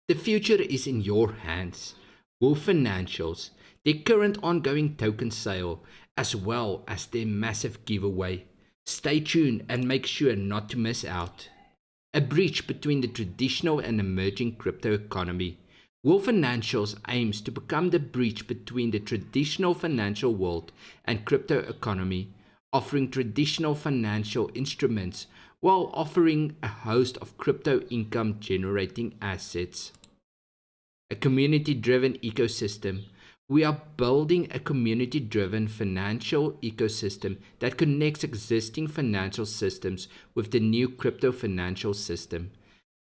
The future is in your hands. Wolf Financials, their current ongoing token sale, as well as their massive giveaway. Stay tuned and make sure not to miss out. A bridge between the traditional and emerging crypto economy. Wolf Financials aims to become the bridge between the traditional financial world and crypto economy, offering traditional financial instruments while offering a host of crypto income generating assets. A community-driven ecosystem. We are building a community-driven financial ecosystem that connects existing financial systems with the new crypto financial system.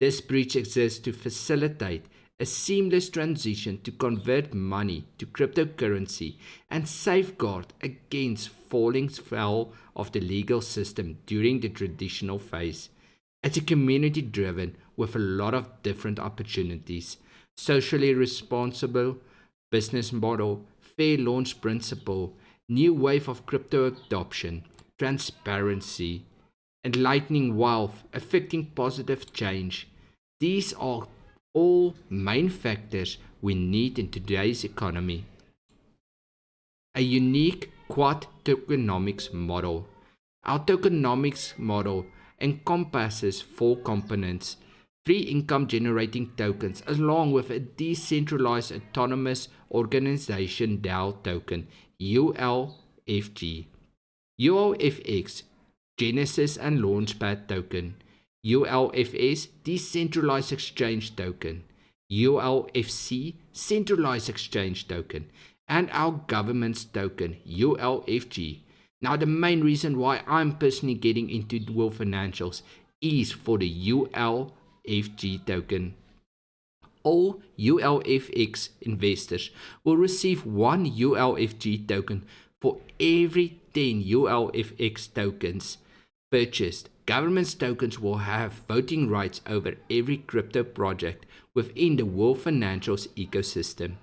This bridge exists to facilitate a seamless transition to convert money to cryptocurrency and safeguard against falling foul of the legal system during the traditional phase. It's a community driven with a lot of different opportunities, socially responsible business model, fair launch principle, new wave of crypto adoption, transparency, enlightening wealth, affecting positive change. These are all main factors we need in today's economy. A unique quad tokenomics model. Our tokenomics model encompasses four components: free income generating tokens, along with a decentralized autonomous organization DAO token, ULFG, ULFX Genesis and Launchpad token, ULFS Decentralized Exchange Token, ULFC Centralized Exchange Token, and our government's token, ULFG. Now, the main reason why I'm personally getting into Wolf Financials is for the ULFG token. All ULFX investors will receive one ULFG token for every 10 ULFX tokens purchased. Government's tokens will have voting rights over every crypto project within the Wolf Financials ecosystem.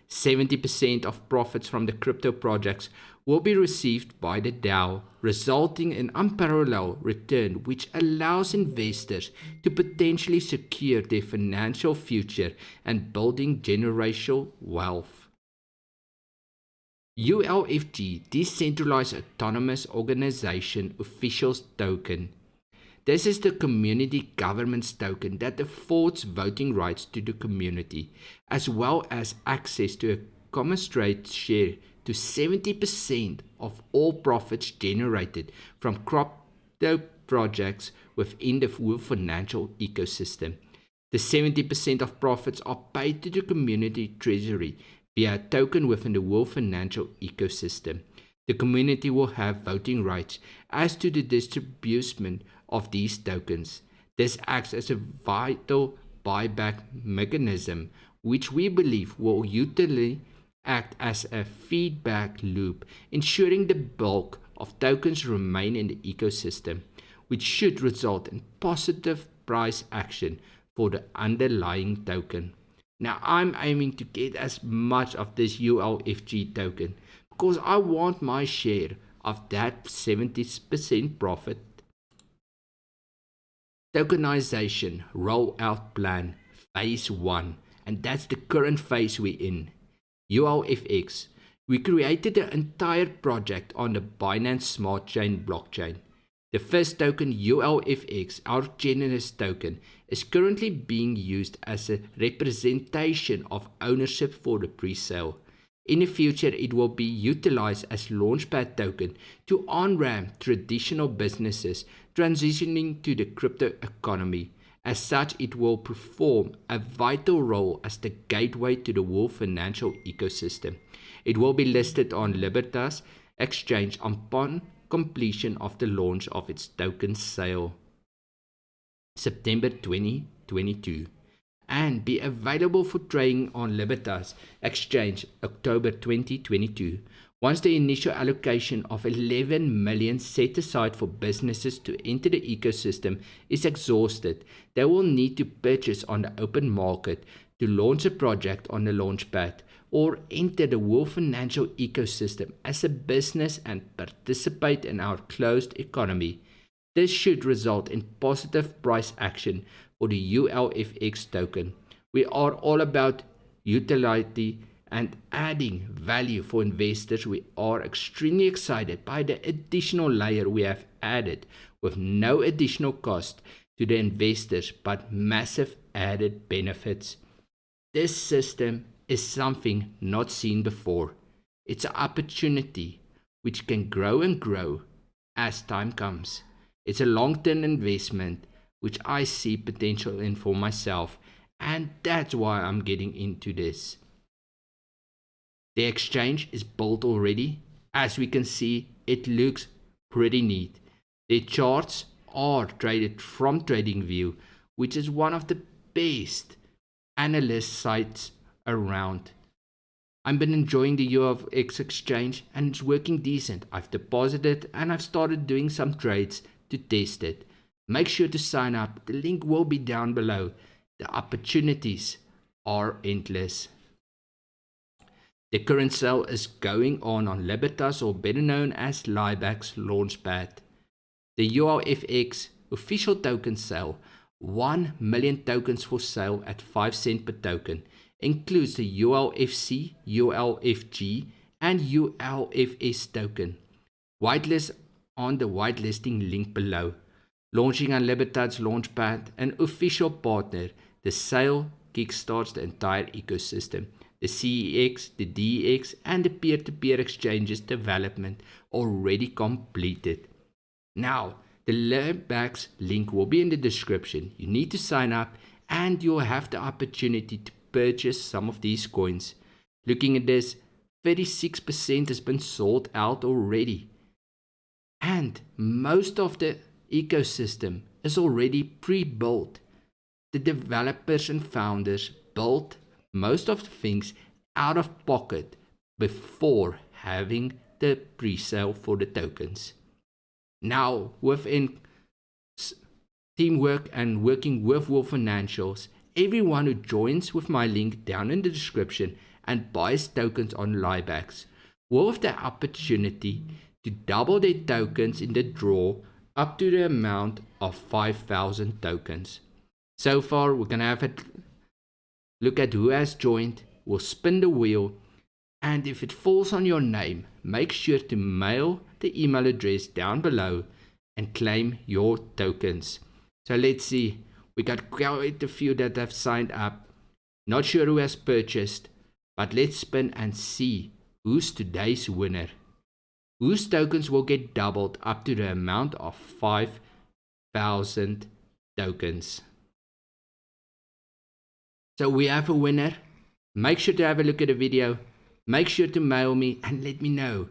70% of profits from the crypto projects will be received by the DAO, resulting in unparalleled return which allows investors to potentially secure their financial future and building generational wealth. ULFG Decentralized Autonomous Organization Officials Token. This is the community governance token that affords voting rights to the community, as well as access to a commensurate share to 70% of all profits generated from crypto projects within the Wolf financial ecosystem. The 70% of profits are paid to the community treasury via a token within the Wolf financial ecosystem. The community will have voting rights as to the distribution of these tokens. This acts as a vital buyback mechanism, which we believe will utility act as a feedback loop, ensuring the bulk of tokens remain in the ecosystem, which should result in positive price action for the underlying token. Now, I'm aiming to get as much of this ULFG token because I want my share of that 70% profit. Tokenization rollout plan phase 1, and that's the current phase we're in. ULFX. We created the entire project on the Binance Smart Chain blockchain. The first token, ULFX, our Genesis token, is currently being used as a representation of ownership for the pre-sale. In the future, it will be utilized as Launchpad token to on-ramp traditional businesses transitioning to the crypto economy. As such, it will perform a vital role as the gateway to the Wolf financial ecosystem. It will be listed on Libertas exchange upon completion of the launch of its token sale, September 2022, and be available for trading on Libertas exchange October 2022. Once the initial allocation of 11 million set aside for businesses to enter the ecosystem is exhausted, they will need to purchase on the open market to launch a project on the Launchpad or enter the Wolf financial ecosystem as a business and participate in our closed economy. This should result in positive price action for the ULFX token, We are all about utility and adding value for investors. We are extremely excited by the additional layer we have added with no additional cost to the investors but massive added benefits. This system is something not seen before. It's an opportunity which can grow and grow as time comes. It's a long-term investment which I see potential in for myself, and that's why I'm getting into this. The exchange is built already. As we can see, it looks pretty neat. The charts are traded from TradingView, which is one of the best analyst sites around. I've been enjoying the ULFX exchange and it's working decent. I've deposited and I've started doing some trades to test it. Make sure to sign up. The link will be down below. The opportunities are endless. The current sale is going on 𝙏𝙗𝙖𝙑 or better known as 𝙦𝙑 Launchpad. The ULFX official token sale, 1 million tokens for sale at 5 cents per token, includes the ULFC, ULFG, and ULFS token. Whitelist on the whitelisting link below. Launching on 𝙏𝙗𝙖𝙑 Launchpad, an official partner. The sale kickstarts the entire ecosystem. The CEX, the DEX, and the peer-to-peer exchanges development already completed. Now, the 𝙏𝙗𝙖𝙑 link will be in the description. You need to sign up and you'll have the opportunity to purchase some of these coins. Looking at this, 36% has been sold out already. And most of the ecosystem is already pre-built. The developers and founders built most of the things out of pocket before having the pre-sale for the tokens. Now, within teamwork and working with Wolf Financials, everyone who joins with my link down in the description and buys tokens on 𝙦𝙑 will have the opportunity to double their tokens in the draw up to the amount of 5,000 tokens. So far, we're going to have a look at who has joined. We'll spin the wheel, and if it falls on your name, make sure to mail the email address down below and claim your tokens. So let's see. We got quite a few that have signed up. Not sure who has purchased, but let's spin and see who's today's winner. Whose tokens will get doubled up to the amount of 5,000 tokens. So we have a winner. Make sure to have a look at the video. Make sure to mail me and let me know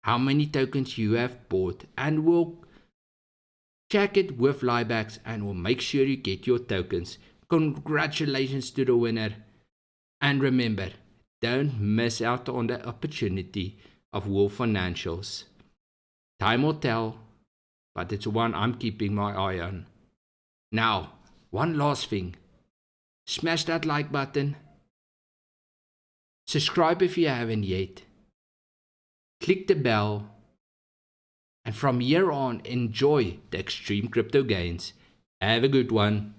how many tokens you have bought, and we'll check it with 𝙦𝙑 and we'll make sure you get your tokens. Congratulations to the winner. And remember, don't miss out on the opportunity of Wolf Financials. Time will tell, but it's one I'm keeping my eye on. Now, one last thing. Smash that like button. Subscribe if you haven't yet. Click the bell. And from here on, enjoy the extreme crypto gains. Have a good one.